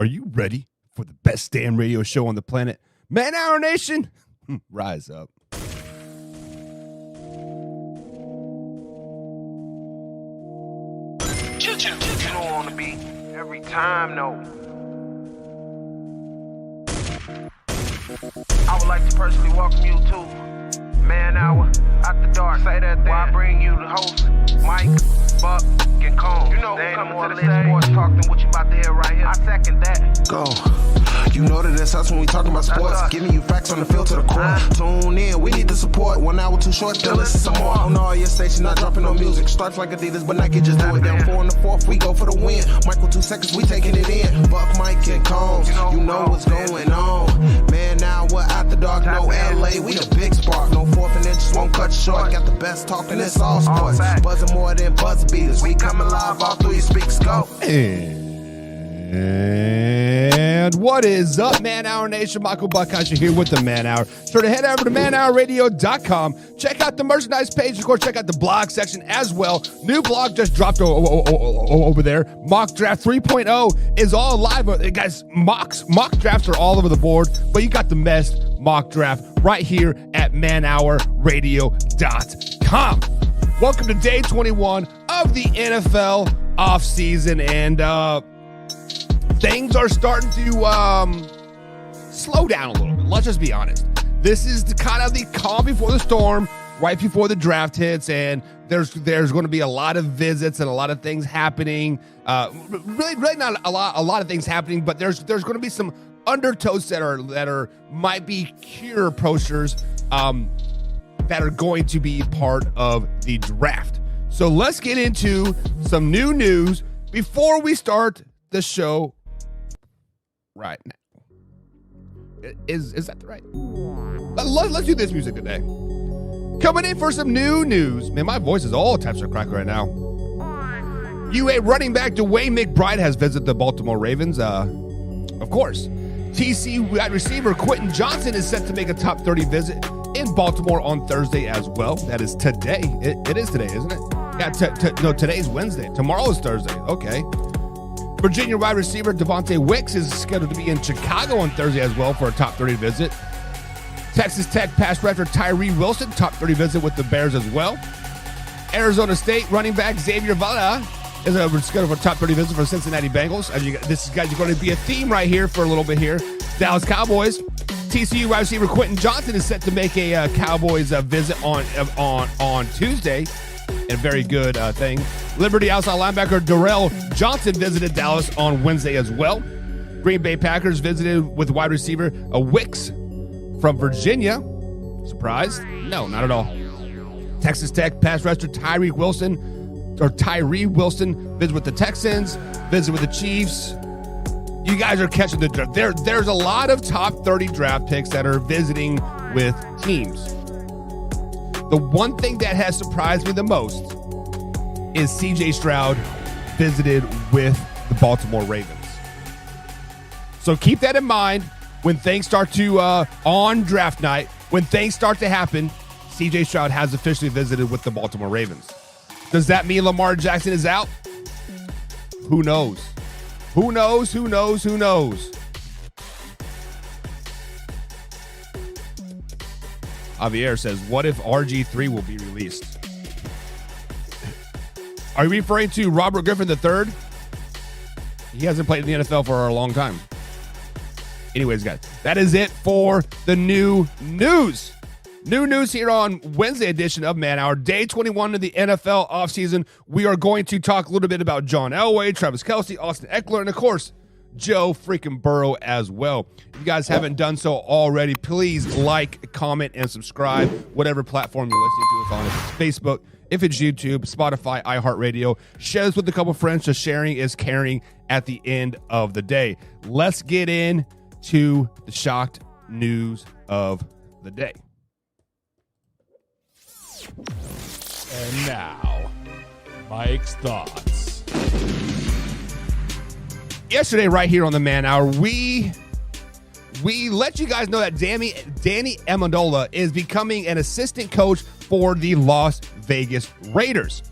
Are you ready for the best damn radio show on the planet? Man Hour Nation, rise up. You don't want to be every time, no. I would like to personally welcome you to Man Hour After Dark. Say that while I bring you the host, Mike, Buck, and Cone. You know who's coming to the stage. Sports talk than what you about to hear right here. I second that. Go. You know that it's us when we talking about sports. Giving you facts on the field to the court. Tune in, we need the support. 1 hour too short, then listen some more. On all your stations, not dropping no music. Starts like Adidas, but Nike just do it. Down 4 in the 4th, we go for the win. Michael 2 seconds, we taking it in. Buck, Mike, and Combs, you know what's going on. Man, now we're After Dark, no LA, we the big spark. No 4th and inches won't cut you short. Got the best talking, it's all sports. Buzzing more than buzz beaters. We coming live all through your speakers, go. And what is up, Man Hour Nation? Michael Buckhouse here with the Man Hour. Sure to head over to manhourradio.com. Check out the merchandise page. Of course, check out the blog section as well. New blog just dropped over there. Mock Draft 3.0 is all live. Guys, mock drafts are all over the board, but you got the best mock draft right here at manhourradio.com. Welcome to day 21 of the NFL offseason, and things are starting to slow down a little bit. Let's just be honest. This is the kind of the calm before the storm, right before the draft hits, and there's going to be a lot of visits and a lot of things happening. Really not a lot of things happening, but there's going to be some undertows that are might be cure posters that are going to be part of the draft. So let's get into some new news before we start the show right now. Is that the right? Let's do this music today. Coming in for some new news. Man, my voice is all types of crack right now. UA running back DeWayne McBride has visited the Baltimore Ravens. Of course. TC wide receiver Quentin Johnson is set to make a top 30 visit in Baltimore on Thursday as well. That is today. It is today, isn't it? Yeah, no, today's Wednesday. Tomorrow is Thursday. Okay. Virginia wide receiver Devontae Wicks is scheduled to be in Chicago on Thursday as well for a top 30 visit. Texas Tech pass rusher Tyree Wilson, top 30 visit with the Bears as well. Arizona State running back Xavier Valla is scheduled for a top 30 visit for Cincinnati Bengals. This is going to be a theme right here for a little bit here. Dallas Cowboys. TCU wide receiver Quentin Johnson is set to make a Cowboys visit on Tuesday. A very good thing. Liberty outside linebacker Darrell Johnson visited Dallas on Wednesday as well. Green Bay Packers visited with wide receiver Wicks from Virginia. Surprised? No, not at all. Texas Tech pass rusher Tyree Wilson visit with the Texans, visit with the Chiefs. You guys are catching the draft. There's a lot of top 30 draft picks that are visiting with teams. The one thing that has surprised me the most is CJ Stroud visited with the Baltimore Ravens. So keep that in mind when things start to, on draft night, when things start to happen, CJ Stroud has officially visited with the Baltimore Ravens. Does that mean Lamar Jackson is out? Who knows? Who knows? Javier says, what if RG3 will be released? Are you referring to Robert Griffin III? He hasn't played in the NFL for a long time. Anyways, guys, that is it for the new news. New news here on Wednesday edition of Man Hour, day 21 of the NFL offseason. We are going to talk a little bit about John Elway, Travis Kelce, Austin Ekeler, and of course, Joe freaking Burrow as well. If you guys haven't done so already, please like, comment, and subscribe, whatever platform you're listening to us on. If it's Facebook, if it's YouTube, Spotify, iHeartRadio, share this with a couple friends. Just sharing is caring at the end of the day. Let's get into the shocked news of the day. And now, Mike's thoughts. Yesterday, right here on the Man Hour, we let you guys know that Danny Amendola is becoming an assistant coach for the Las Vegas Raiders.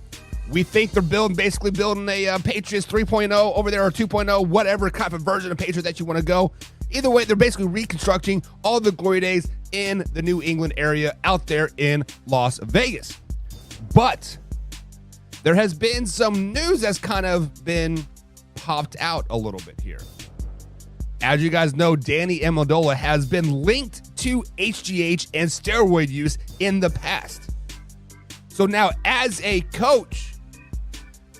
We think they're basically building a Patriots 3.0 over there, or 2.0, whatever kind of version of Patriots that you want to go. Either way, they're basically reconstructing all the glory days in the New England area out there in Las Vegas. But there has been some news that's kind of been popped out a little bit here. As you guys know, Danny Amendola has been linked to HGH and steroid use in the past. So now, as a coach,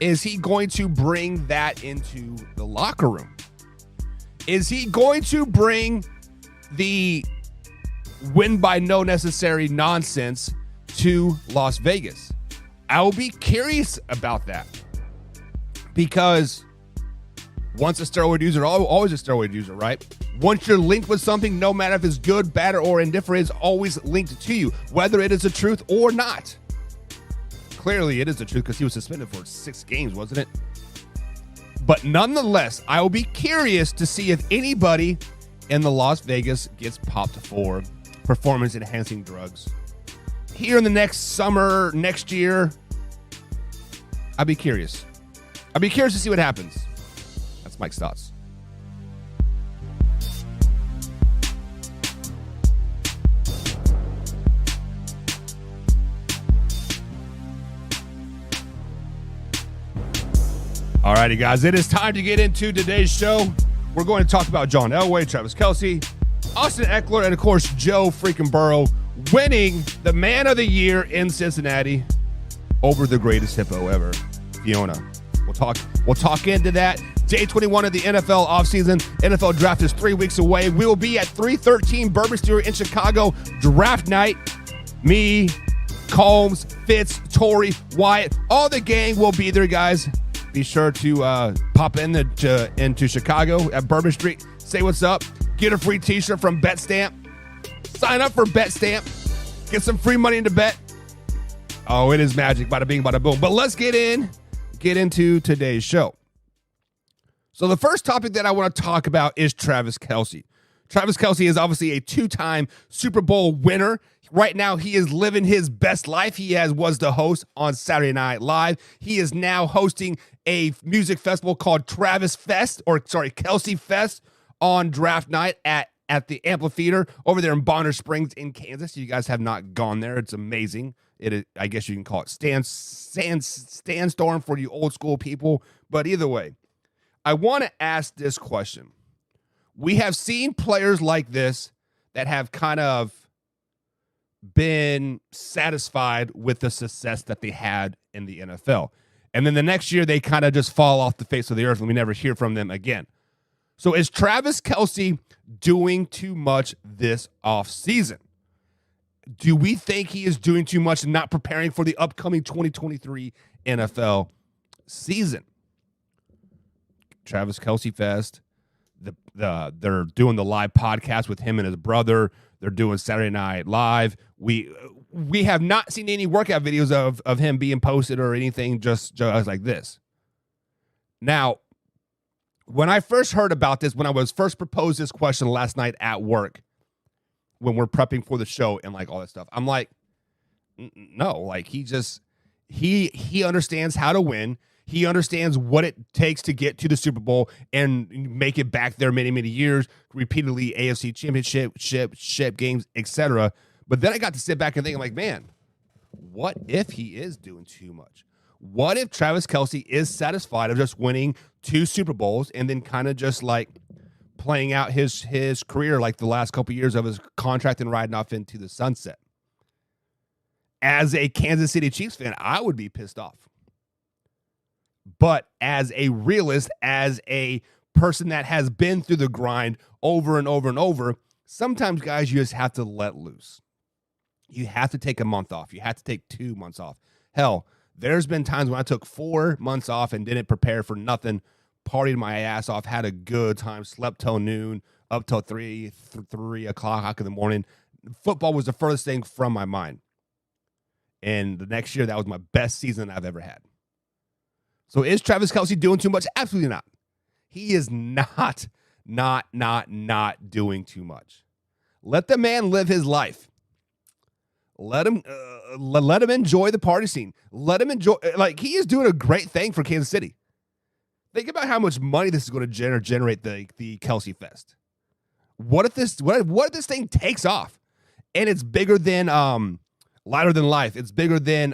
is he going to bring that into the locker room? Is he going to bring the win by no necessary nonsense to Las Vegas? I will be curious about that, because once a steroid user, always a steroid user, right? Once you're linked with something, no matter if it's good, bad, or indifferent, it's always linked to you, whether it is the truth or not. Clearly, it is the truth, because he was suspended for 6 games, wasn't it? But nonetheless, I will be curious to see if anybody in the Las Vegas gets popped for performance-enhancing drugs here in the next summer, next year. I'd be curious. I'd be curious to see what happens. That's Mike's thoughts. Alrighty, guys, it is time to get into today's show. We're going to talk about John Elway, Travis Kelce, Austin Ekeler, and of course, Joe freaking Burrow winning the Man of the Year in Cincinnati over the greatest hippo ever, Fiona. We'll talk into that. Day 21 of the NFL offseason. NFL draft is 3 weeks away. We will be at 313 Bourbon Street in Chicago, draft night. Me, Combs, Fitz, Torrey, Wyatt, all the gang will be there, guys. Be sure to pop into Chicago at Bourbon Street. Say what's up. Get a free t-shirt from BetStamp. Sign up for BetStamp. Get some free money into bet. Oh, it is magic. Bada bing, bada boom. But let's get into today's show. So the first topic that I want to talk about is Travis Kelce. Travis Kelce is obviously a 2-time Super Bowl winner. Right now, he is living his best life. He was the host on Saturday Night Live. He is now hosting a music festival called Kelce Fest on draft night at the Amphitheater over there in Bonner Springs in Kansas. You guys have not gone there. It's amazing. It is, I guess you can call it Sandstorm for you old school people. But either way, I want to ask this question. We have seen players like this that have kind of been satisfied with the success that they had in the NFL. And then the next year, they kind of just fall off the face of the earth and we never hear from them again. So is Travis Kelce doing too much this offseason? Do we think he is doing too much and not preparing for the upcoming 2023 NFL season? Travis Kelce Fest. They're doing the live podcast with him and his brother. They're doing Saturday Night Live. We have not seen any workout videos of him being posted or anything just like this. Now, when I first heard about this, when I was first proposed this question last night at work, when we're prepping for the show and like all that stuff, I'm like, no, like he understands how to win. He understands what it takes to get to the Super Bowl and make it back there many, many years, repeatedly AFC championship games, etc. But then I got to sit back and think, I'm like, man, what if he is doing too much? What if Travis Kelce is satisfied of just winning 2 Super Bowls and then kind of just like playing out his career like the last couple years of his contract and riding off into the sunset? As a Kansas City Chiefs fan, I would be pissed off. But as a realist, as a person that has been through the grind over and over and over, sometimes, guys, you just have to let loose. You have to take a month off. You have to take 2 months off. Hell, there's been times when I took 4 months off and didn't prepare for nothing, partied my ass off, had a good time, slept till noon, up till 3 o'clock in the morning. Football was the furthest thing from my mind. And the next year, that was my best season I've ever had. So is Travis Kelce doing too much? Absolutely not. He is not doing too much. Let the man live his life. Let him enjoy the party scene. Let him enjoy. Like, he is doing a great thing for Kansas City. Think about how much money this is going to generate the Kelce Fest. What if this thing takes off and it's bigger than Lighter Than Life? It's bigger than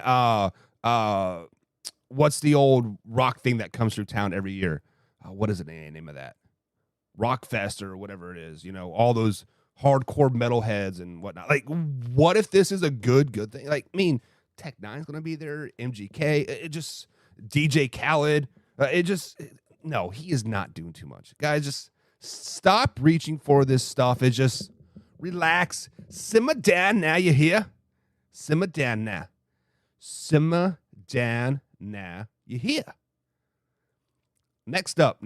what's the old rock thing that comes through town every year? What is the name of that? Rock Fest or whatever it is. You know, all those hardcore metalheads and whatnot. Like, what if this is a good thing? Like, I mean, Tech Nine's going to be there. MGK. It just DJ Khaled. No, he is not doing too much. Guys, just stop reaching for this stuff. It just relax. Simmer down now, you hear? Simmer down now. Simmer down now, you hear? Next up.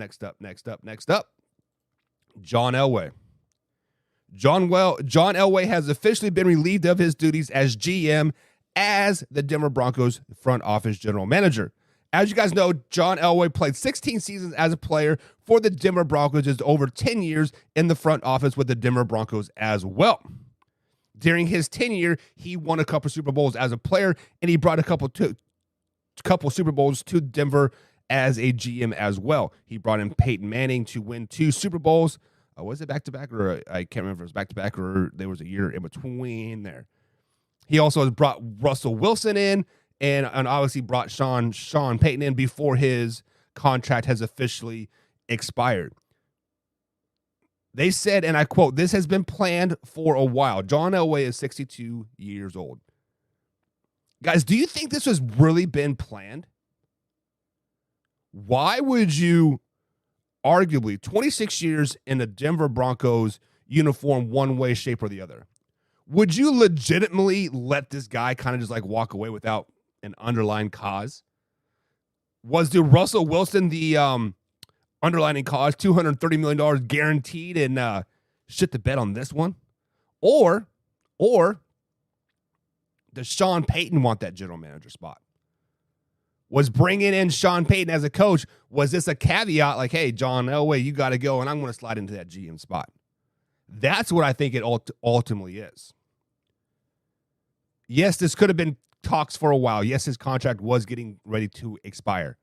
John Elway. John Elway has officially been relieved of his duties as GM as the Denver Broncos front office general manager. As you guys know, John Elway played 16 seasons as a player for the Denver Broncos, is over 10 years in the front office with the Denver Broncos as well. During his tenure, he won a couple Super Bowls as a player, and he brought a couple Super Bowls to Denver as a GM as well. He brought in Peyton Manning to win 2 Super Bowls. Was it back-to-back, or I can't remember if it was back-to-back or there was a year in between there. He also has brought Russell Wilson in, and obviously brought Sean Payton in before his contract has officially expired. They said, and I quote, "This has been planned for a while." John Elway is 62 years old. Guys, do you think this has really been planned? Why would you, arguably 26 years in a Denver Broncos uniform one way, shape, or the other, would you legitimately let this guy kind of just like walk away without an underlying cause? Was the Russell Wilson the underlining cause, $230 million guaranteed, and shit the bet on this one? Or does Sean Payton want that general manager spot? Was bringing in Sean Payton as a coach, was this a caveat like, hey, John Elway, you got to go, and I'm going to slide into that GM spot? That's what I think it ultimately is. Yes, this could have been talks for a while. Yes, his contract was getting ready to expire.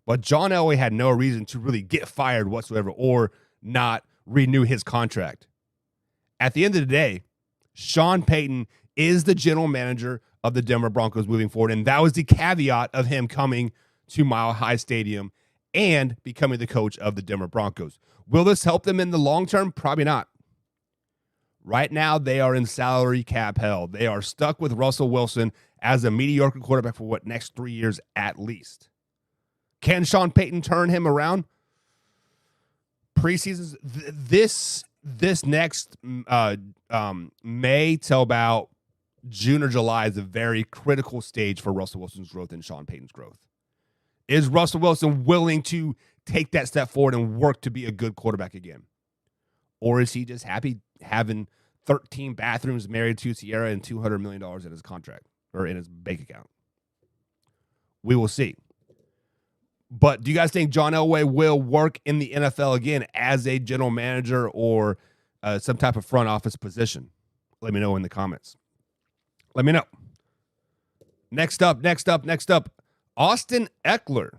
But John Elway had no reason to really get fired whatsoever or not renew his contract. At the end of the day, Sean Payton is the general manager of the Denver Broncos moving forward, and that was the caveat of him coming to Mile High Stadium and becoming the coach of the Denver Broncos. Will this help them in the long term? Probably not. Right now, they are in salary cap hell. They are stuck with Russell Wilson as a mediocre quarterback for next 3 years at least. Can Sean Payton turn him around? Preseasons, this next May till about June or July is a very critical stage for Russell Wilson's growth and Sean Payton's growth. Is Russell Wilson willing to take that step forward and work to be a good quarterback again? Or is he just happy having 13 bathrooms, married to Sierra, and $200 million in his contract or in his bank account? We will see. But do you guys think John Elway will work in the NFL again as a general manager or some type of front office position? Let me know in the comments. Let me know. Next up. Austin Ekeler.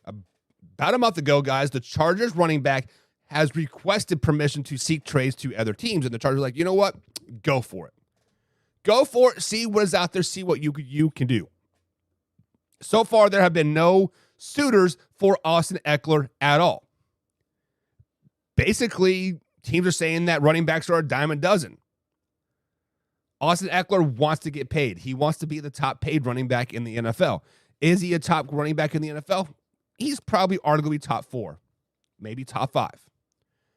About a month ago, guys, the Chargers running back has requested permission to seek trades to other teams. And the Chargers are like, you know what? Go for it. Go for it. See what is out there. See what you can do. So far, there have been no suitors for Austin Ekeler at all. Basically, teams are saying that running backs are a dime a dozen. Austin Ekeler wants to get paid. He wants to be the top paid running back in the NFL. Is he a top running back in the NFL? He's probably arguably top 4, maybe top 5.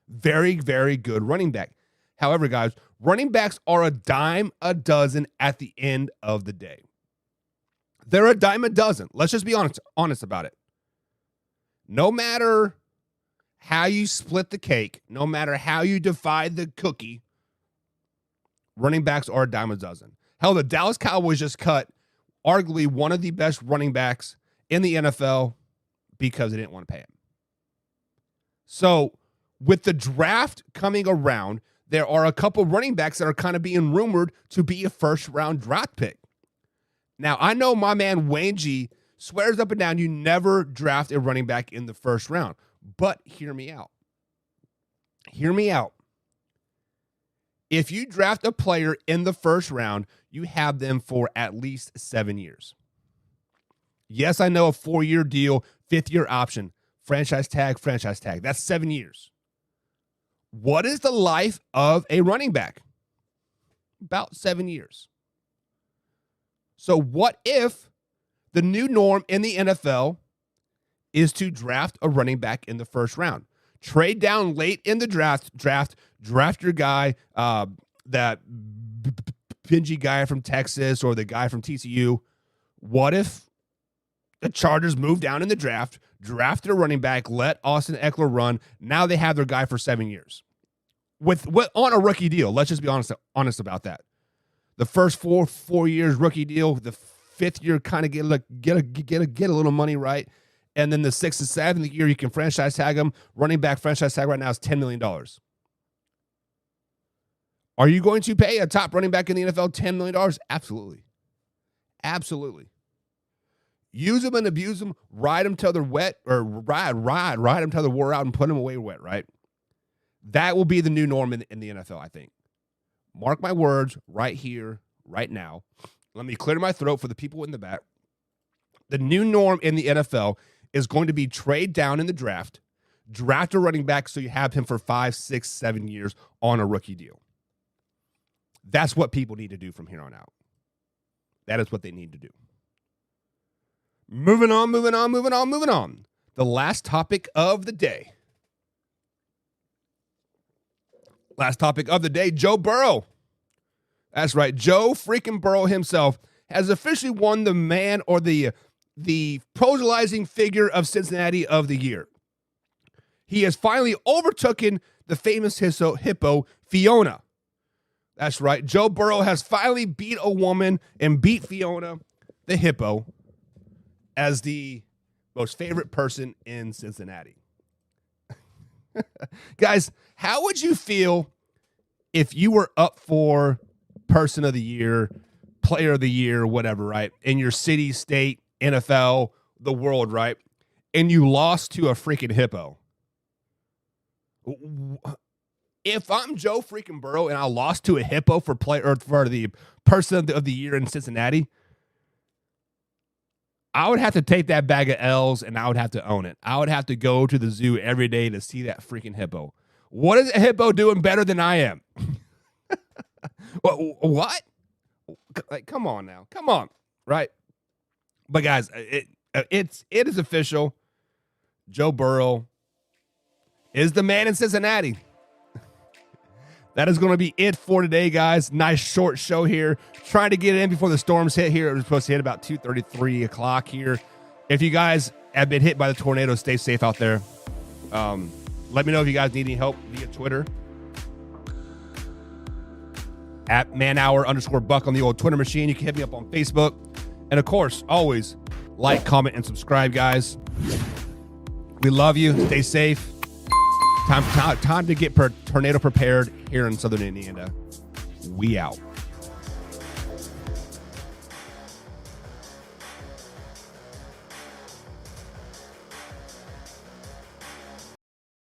Very, very good running back. However, guys, running backs are a dime a dozen at the end of the day. They're a dime a dozen. Let's just be honest about it. No matter how you split the cake, no matter how you divide the cookie, running backs are a dime a dozen. Hell, the Dallas Cowboys just cut arguably one of the best running backs in the NFL because they didn't want to pay him. So with the draft coming around, there are a couple running backs that are kind of being rumored to be a first-round draft pick. Now, I know my man Wayne G swears up and down you never draft a running back in the first round. But hear me out. Hear me out. If you draft a player in the first round, you have them for at least 7 years. Yes, I know a 4-year deal, 5th-year option, franchise tag. That's 7 years. What is the life of a running back? About 7 years. So what if the new norm in the NFL is to draft a running back in the first round? Trade down late in the draft your guy, that Benji guy from Texas or the guy from TCU. What if the Chargers move down in the draft a running back, let Austin Ekeler run? Now they have their guy for 7 years with on a rookie deal. Let's just be honest about that. The first four years rookie deal, the 5th year kind of get a little money, right? And then the 6th and 7th year, you can franchise tag him. Running back franchise tag right now is $10 million. Are you going to pay a top running back in the NFL $10 million? Absolutely. Absolutely. Use them and abuse them. Ride them till they're wet, or ride them till they're wore out and put them away wet, right? That will be the new norm in the NFL, I think. Mark my words right here, right now. Let me clear my throat for the people in the back. The new norm in the NFL is going to be trade down in the draft a running back so you have him for 5, 6, 7 years on a rookie deal. That's what people need to do from here on out. That is what they need to do. Moving on. The last topic of the day. Joe Burrow. That's right. Joe freaking Burrow himself has officially won the man or the polarizing figure of Cincinnati of the year. He has finally overtaken the famous hippo, Fiona. That's right. Joe Burrow has finally beat a woman and beat Fiona, the hippo, as the most favorite person in Cincinnati. Guys, how would you feel if you were up for person of the year, player of the year, whatever, right? In your city, state, NFL, the world, right? And you lost to a freaking hippo. If I'm Joe freaking Burrow and I lost to a hippo for the person of the year in Cincinnati, I would have to take that bag of L's and I would have to own it. I would have to go to the zoo every day to see that freaking hippo. What is a hippo doing better than I am? What? Like, come on now. Come on. Right? But guys, it is official. Joe Burrow is the man in Cincinnati. That is going to be it for today, guys. Nice short show here. Trying to get it in before the storms hit here. It was supposed to hit about 2:30, 3 o'clock here. If you guys have been hit by the tornado, stay safe out there. Let me know if you guys need any help via Twitter. At manhour_buck on the old Twitter machine. You can hit me up on Facebook. And, of course, always like, comment, and subscribe, guys. We love you. Stay safe. Time to get tornado prepared here in Southern Indiana. We out.